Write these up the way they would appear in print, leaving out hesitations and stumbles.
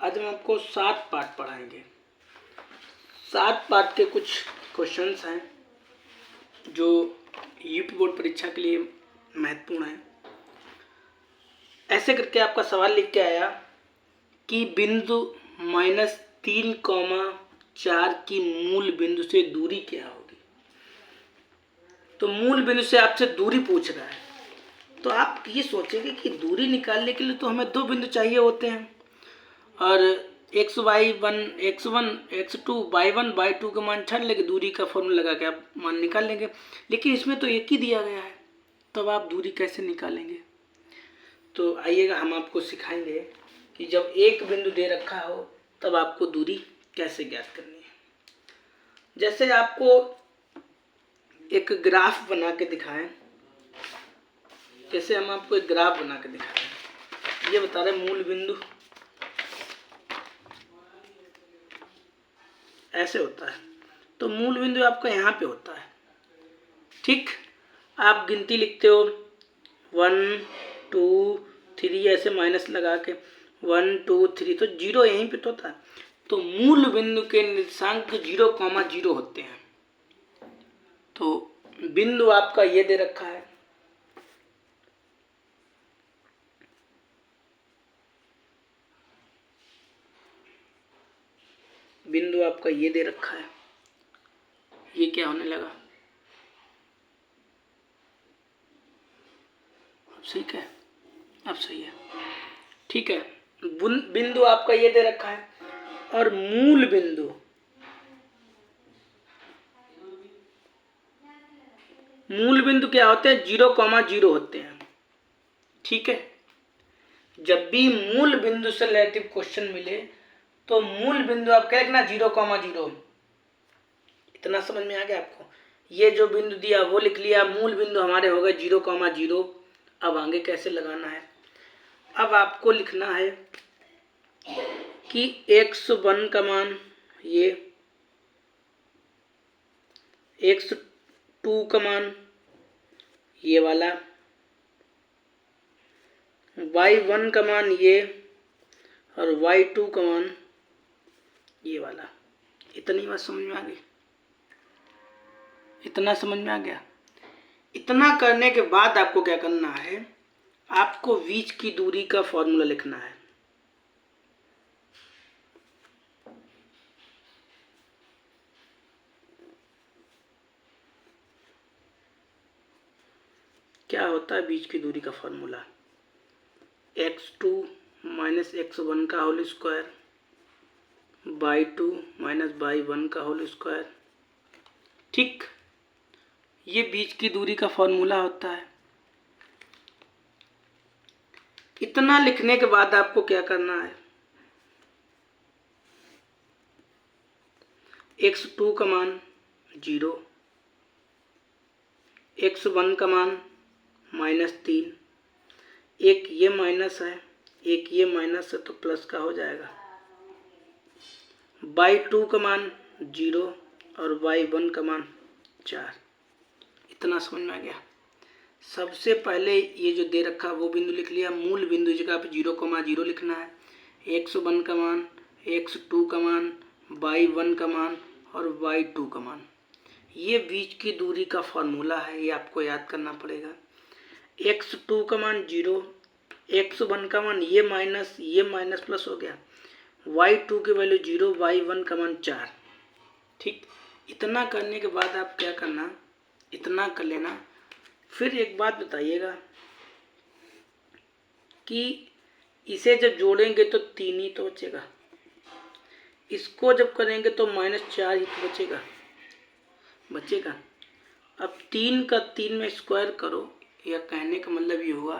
आज हम आपको 7 पार्ट पढ़ाएंगे। 7 पार्ट के कुछ क्वेश्चंस हैं जो यूपी बोर्ड परीक्षा के लिए महत्वपूर्ण हैं। ऐसे करके आपका सवाल लिख के आया कि बिंदु -3,4 की मूल बिंदु से दूरी क्या होगी। तो मूल बिंदु से आपसे दूरी पूछ रहा है, तो आप ये सोचेंगे कि दूरी निकालने के लिए तो हमें 2 बिंदु चाहिए होते हैं और x1 x2 y1 y2 का मान छान लेंगे, दूरी का फॉर्मूला लगा के आप मान निकाल लेंगे। लेकिन इसमें तो एक ही दिया गया है, तब आप दूरी कैसे निकालेंगे। तो आइएगा हम आपको सिखाएंगे कि जब एक बिंदु दे रखा हो तब आपको दूरी कैसे ज्ञात करनी है। जैसे आपको एक ग्राफ बना के दिखाएं, जैसे हम आपको एक ग्राफ बना के दिखाएं, ये बता रहे मूल बिंदु ऐसे होता है। तो मूल बिंदु आपका यहाँ पे होता है, ठीक। आप गिनती लिखते हो 1 2 3 ऐसे माइनस लगा के 1 2 3, तो 0 यहीं पे तो होता है। तो मूल बिंदु के निर्देशांक 0,0 होते हैं। तो बिंदु आपका ये दे रखा है, बिंदु आपका ये दे रखा है, ये क्या होने लगा, अब सही है, अब सही है, ठीक है। बिंदु आपका ये दे रखा है और मूल बिंदु क्या होते हैं, 0,0 होते हैं, ठीक है। जब भी मूल बिंदु से रिलेटिव क्वेश्चन मिले तो मूल बिंदु आप क्या लिखना, 0,0। इतना समझ में आ गया आपको। ये जो बिंदु दिया वो लिख लिया, मूल बिंदु हमारे हो गए 0,0। अब आगे कैसे लगाना है, अब आपको लिखना है कि x1 का मान ये, x2 का मान ये वाला, y1 का मान ये और y2 का मान ये वाला। इतनी बात समझ में आ गई, इतना समझ में आ गया। इतना करने के बाद आपको क्या करना है, आपको बीच की दूरी का फॉर्मूला लिखना है। क्या होता है बीच की दूरी का फॉर्मूला, x2 - x1 का होल स्क्वायर y2 - y1 का होल स्क्वायर, ठीक। ये बीच की दूरी का फॉर्मूला होता है। इतना लिखने के बाद आपको क्या करना है, x2 का मान 0, x1 का मान -3, एक ये माइनस है एक ये माइनस है तो प्लस का हो जाएगा, y2 का मान 0 और y1 का मान 4। इतना समझ में आ गया। सबसे पहले ये जो दे रखा वो बिंदु लिख लिया, मूल बिंदु जगह पे 0,0 लिखना है। x1 का मान, x2 का मान, y1 का मान और y2 का मान, ये बीच की दूरी का फॉर्मूला है, ये आपको याद करना पड़ेगा। x2 का मान 0, x1 का मान ये माइनस प्लस हो गया, y2 की वैल्यू 0, y1 का मान 4, ठीक। इतना करने के बाद आप क्या करना, इतना कर लेना। फिर एक बात बताइएगा कि इसे जब जोड़ेंगे तो 3 ही तो बचेगा, इसको जब करेंगे तो -4 ही तो बचेगा। अब 3 का 3 में स्क्वायर करो, या कहने का मतलब ये हुआ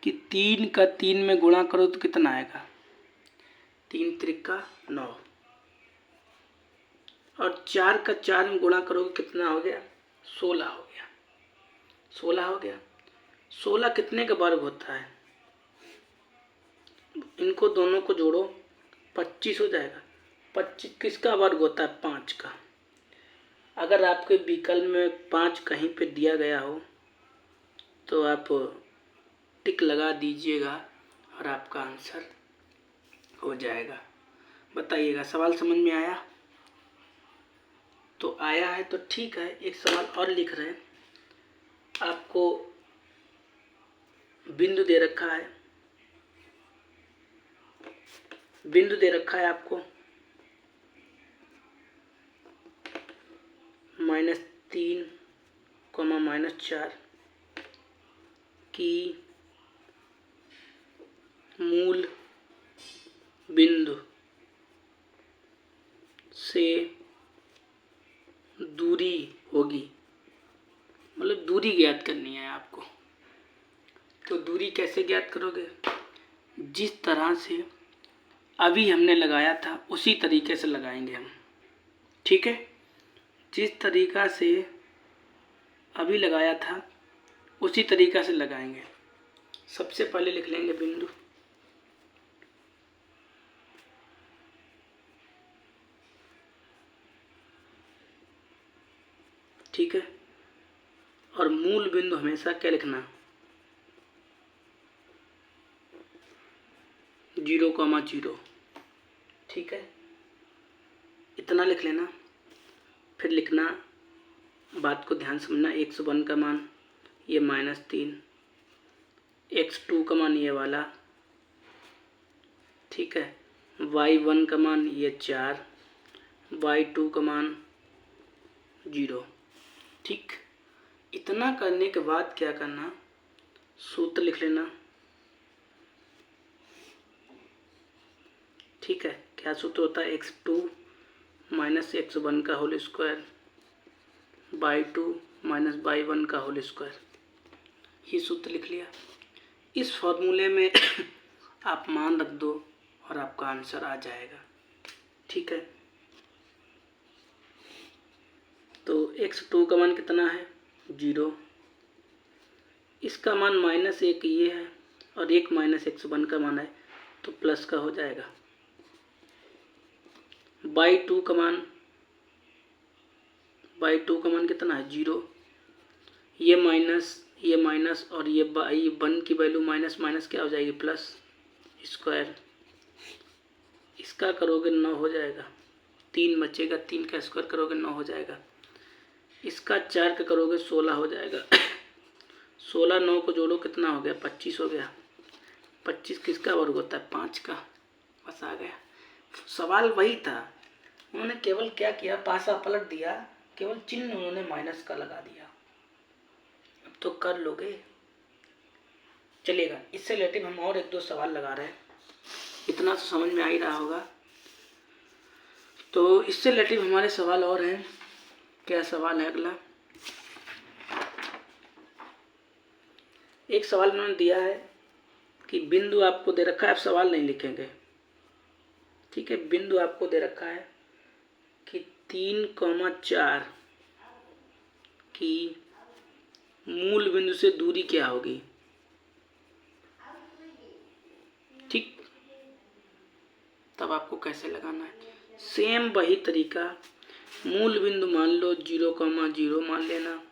कि 3 का 3 में गुणा करो तो कितना आएगा, 3 त्रिका 9, और 4 का 4 में गुणा करोगे कितना हो गया, 16 हो गया। 16 हो गया। 16 कितने का वर्ग होता है, इनको दोनों को जोड़ो 25 हो जाएगा। 25 किसका वर्ग होता है, 5 का। अगर आपके विकल्प में 5 कहीं पे दिया गया हो तो आप टिक लगा दीजिएगा और आपका आंसर हो जाएगा। बताइएगा। सवाल समझ में आया? तो आया है तो ठीक है। एक सवाल और लिख रहे हैं, आपको बिंदु दे रखा है, बिंदु दे रखा है आपको -3, -4 की मूल बिंदु से दूरी होगी, मतलब दूरी ज्ञात करनी है आपको। तो दूरी कैसे ज्ञात करोगे? जिस तरह से अभी हमने लगाया था उसी तरीके से लगाएंगे हम, ठीक है? जिस तरीका से अभी लगाया था उसी तरीका से लगाएंगे। सबसे पहले लिख लेंगे बिंदु, ठीक है? और मूल बिंदु हमेशा क्या लिखना? 0,0, ठीक है? इतना लिख लेना। फिर लिखना, बात को ध्यान समझना, x1 का मान ये -3, x2 का मान ये वाला, ठीक है? y1 का मान ये 4, y2 का मान 0, ठीक? इतना करने के बाद क्या करना? सूत्र लिख लेना, ठीक है? क्या सूत्र होता है? x2 - x1 का होल स्क्वायर, y2 - y1 का होल स्क्वायर। ये सूत्र लिख लिया। इस फॉर्मूले में आप मान रख दो और आपका आंसर आ जाएगा, ठीक है? तो x2 का मान कितना है? 0, इसका मान -1 ये है और 1 - x1 का मान है तो प्लस का हो जाएगा। y2 का मान कितना है? 0, ये माइनस और ये y1 की वैल्यू माइनस माइनस क्या हो जाएगी? Plus square. इसका करोगे 9 हो जाएगा, 3 बचेगा, 3 का स्क्वायर करोगे 9 हो जाएगा। इसका 4 का करोगे 16 हो जाएगा। 16 9 को जोड़ो कितना हो गया? 25 हो गया। 25 किसका वर्ग होता है? 5 का। बस आ गया। सवाल वही था, उन्होंने केवल क्या किया? पासा पलट दिया, केवल चिन्ह उन्होंने माइनस का लगा दिया। अब तो कर लोगे, चलेगा। इससे रिलेटेड हम और 1-2 सवाल लगा रहे हैं, इतना तो समझ में आ ही रहा होगा। तो इससे रिलेटेड हमारे सवाल और हैं। क्या सवाल है अगला? एक सवाल उन्होंने दिया है कि बिंदु आपको दे रखा है, आप सवाल नहीं लिखेंगे, ठीक है? बिंदु आपको दे रखा है कि 3,4 की मूल बिंदु से दूरी क्या होगी, ठीक? तब आपको कैसे लगाना है? सेम वही तरीका, मूल बिंदु मान लो 0,0 मान लेना।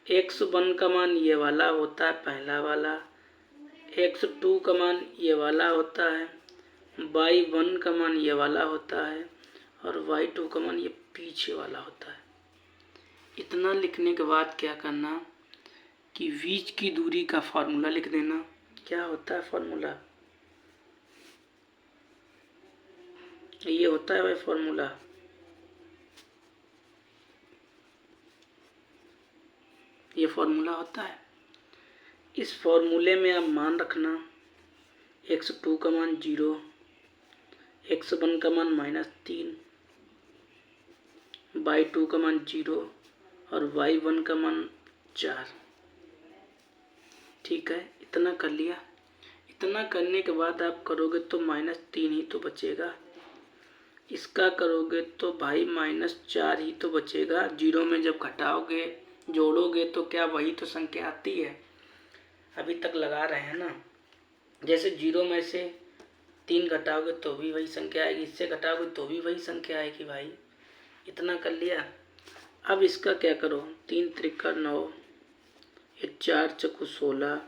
x1 का मान ये वाला होता है, पहला वाला। x2 का मान ये वाला होता है, y1 का मान ये वाला होता है और y2 का मान ये पीछे वाला होता है। इतना लिखने के बाद क्या करना कि बीच की दूरी का फॉर्मूला लिख देना। क्या होता है फॉर्मूला? ये होता है भाई फॉर्मूला, ये फॉर्मूला होता है। इस फॉर्मूले में आप मान रखना, x2 का मान 0, x1 का मान -3, y2 का मान 0 और y1 का मान 4, ठीक है? इतना कर लिया। इतना करने के बाद आप करोगे तो -3 ही तो बचेगा। इसका करोगे तो भाई -4 ही तो बचेगा। 0 में जब घटाओगे जोड़ोगे तो क्या वही तो संख्या आती है, अभी तक लगा रहे हैं ना। जैसे 0 में से 3 घटाओगे तो भी वही संख्या आएगी, इससे घटाओगे तो भी वही संख्या आएगी भाई। इतना कर लिया। अब इसका क्या करो, 3 त्रिका 9, ये 4 चक्कू 16,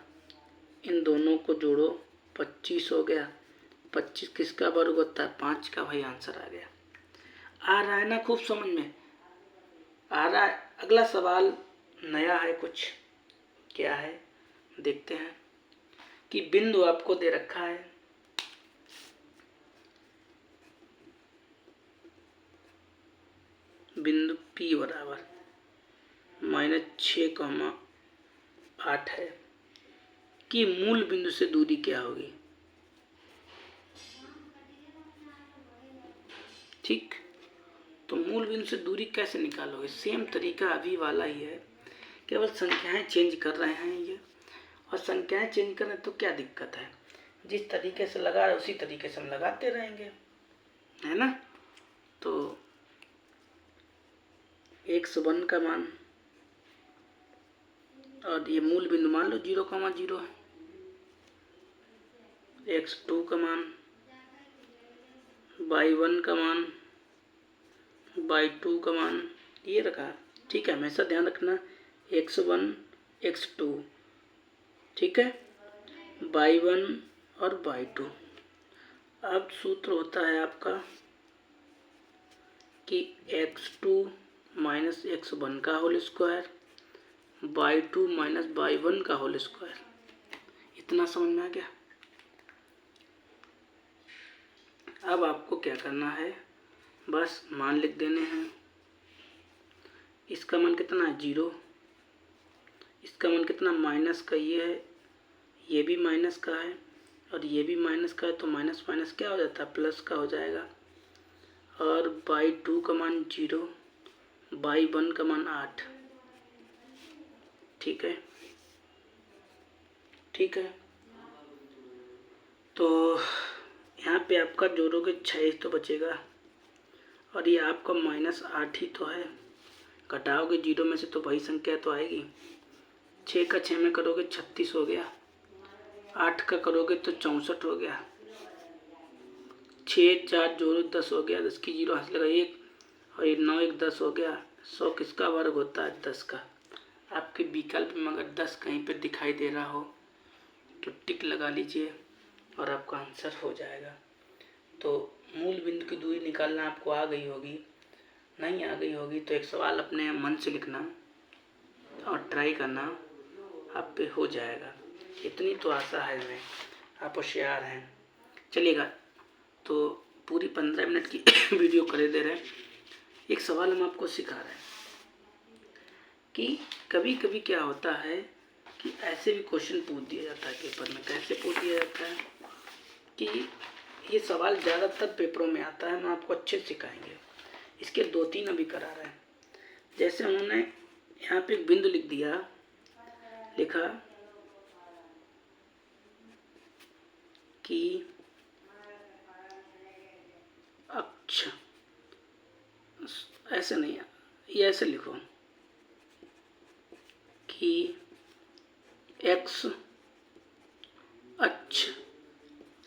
इन दोनों को जोड़ो 25 हो गया। 25 किसका वर्ग होता है? 5 का। भाई आंसर आ गया। आ रहा है ना खूब समझ में? आ रहा है। अगला सवाल नया है कुछ। क्या है देखते हैं। कि बिंदु आपको दे रखा है, बिंदु P बराबर -6,8 है कि मूल बिंदु से दूरी क्या होगी। ठीक, तो मूल बिंदु से दूरी कैसे निकालोगे? सेम तरीका अभी वाला ही है, केवल संख्याएं चेंज कर रहे हैं ये। और संख्याएं चेंज करें तो क्या दिक्कत है? जिस तरीके से लगा रहे उसी तरीके से हम लगाते रहेंगे, है ना। तो x1 का मान, और ये मूल बिंदु मान लो 0,0 है। x2 का मान, y1 का मान, y2 का मान ये रखा। ठीक है, हमेशा ध्यान रखना x1 x2, ठीक है, y1 और y2। अब सूत्र होता है आपका कि x2 माइनस x1 का whole square, y2 minus y1 का होल स्क्वायर। इतना समझ में आ गया। अब आपको क्या करना है, बस मान लिख देने हैं। इसका मान कितना है? 0। इसका मान कितना? माइनस का ये है, ये भी माइनस का है और ये भी माइनस का है, तो माइनस माइनस क्या हो जाता है? प्लस का हो जाएगा। और y2 का मान 0, y1 का मान 8। ठीक है, ठीक है। तो यहाँ पे आपका जोड़ोगे 6 तो बचेगा, और ये आपका -8 ही तो है। घटाओगे 0 में से तो वही संख्या तो आएगी। 6 का 6 में करोगे 36 हो गया, 8 का करोगे तो 64 हो गया, 6 4 जोड़ो 10 हो गया, 10 की 0 हाथ लगा 1, और ये 9 1 10 हो गया। 100 किसका वर्ग होता है? 10 का। आपके विकल्प में अगर 10 कहीं पर दिखाई दे रहा हो तो टिक लगा लीजिए और आपका आंसर हो जाएगा। तो मूल बिंदु की दूरी निकालना आपको आ गई होगी। नहीं आ गई होगी तो एक सवाल अपने मन से लिखना और ट्राई करना, आप पे हो जाएगा। इतनी तो आशा है हमें, आप होशियार हैं। चलिएगा, तो पूरी 15 मिनट की वीडियो करे दे रहे हैं। एक सवाल हम आपको सिखा रहे हैं कि कभी कभी क्या होता है कि ऐसे भी क्वेश्चन पूछ दिया जाता है पेपर में। कैसे पूछ दिया जाता है कि ये सवाल ज़्यादातर पेपरों में आता है, हम आपको अच्छे से सिखाएंगे। इसके 2-3 अभी करा रहे हैं। जैसे उन्होंने यहाँ पे एक बिंदु लिख दिया, लिखा कि अक्ष, ऐसे नहीं, ये ऐसे लिखो कि x अक्ष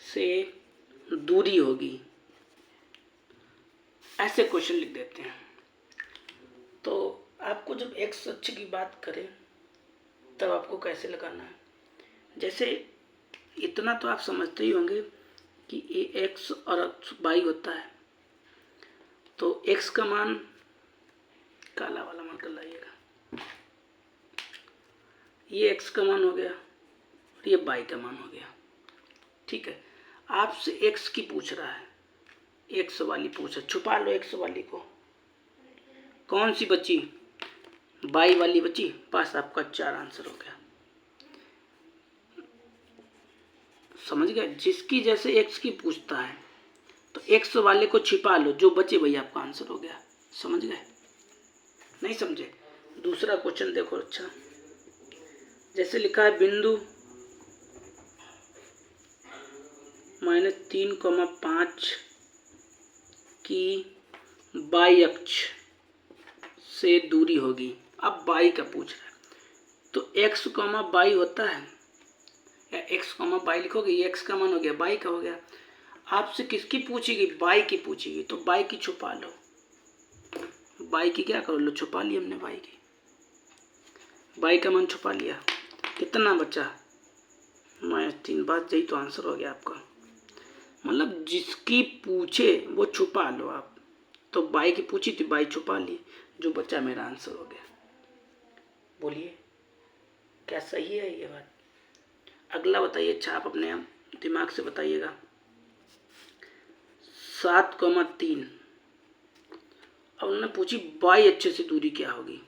से दूरी होगी, ऐसे क्वेश्चन लिख देते हैं। तो आपको जब x अक्ष की बात करें तब आपको कैसे लगाना है? जैसे इतना तो आप समझते ही होंगे कि ये x और अक्ष y होता है, तो x का मान, काला वाला मान कर लाइएगा, ये x का मान हो गया और ये y का मान हो गया। ठीक है, आपसे x की पूछ रहा है, x वाली पूछ रहा, छुपा लो x वाली को। कौन सी बची? y वाली बची। बस आपका 4 आंसर हो गया। समझ गए? जिसकी जैसे x की पूछता है तो x वाले को छिपा लो, जो बचे वही आपका आंसर हो गया। समझ गए? नहीं समझे? दूसरा क्वेश्चन देखो। अच्छा, जैसे लिखा है बिंदु -3,5 की y अक्ष से दूरी होगी। अब y का पूछ रहा है, तो x, y होता है या x, y लिखोगे, ये x का मान हो गया, y का हो गया। आपसे किसकी पूछेगी? y की पूछेगी, तो y की छुपा लो। y की क्या करो लो? छुपा ली हमने y की, y का मान छुपा लिया। कितना बचा? -3। बस यही तो आंसर हो गया आपका। मतलब जिसकी पूछे वो छुपा लो आप। तो बाई की पूछी थी, बाई छुपा ली, जो बच्चा मेरा आंसर हो गया। बोलिए क्या सही है ये बात? अगला बताइए, अच्छा आप अपने दिमाग से बताइएगा। 7,3। अब उन्होंने पूछी बाई अच्छे से दूरी क्या होगी,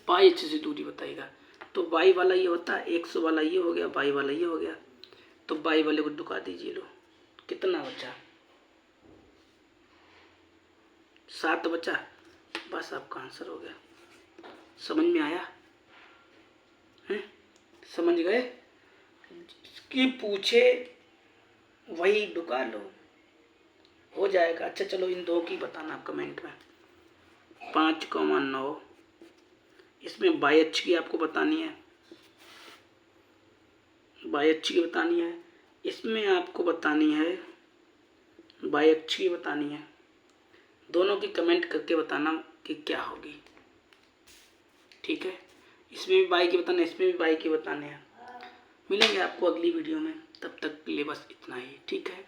बाई अच्छे से दूरी बताइएगा। तो बाई वाला ये होता है, 100 वाला ये हो गया, बाई वाला ये हो गया। तो बाई वाले को दुका दीजिए। लो कितना बचा? 7 बचा। बस आपका आंसर हो गया। समझ में आया है? समझ गए? कि पूछे वही ढुका लो, हो जाएगा। अच्छा चलो इन दो की बताना आप कमेंट में। 5,9 इसमें बाई अच्छी की आपको बतानी है, बाई अच्छी की बतानी है। इसमें आपको बतानी है बाई अच्छी की बतानी है। दोनों की कमेंट करके बताना कि क्या होगी। ठीक है, इसमें भी बाई की बताना, इसमें भी बाई की बताने हैं। मिलेंगे आपको अगली वीडियो में, तब तक के लिए बस इतना ही। ठीक है।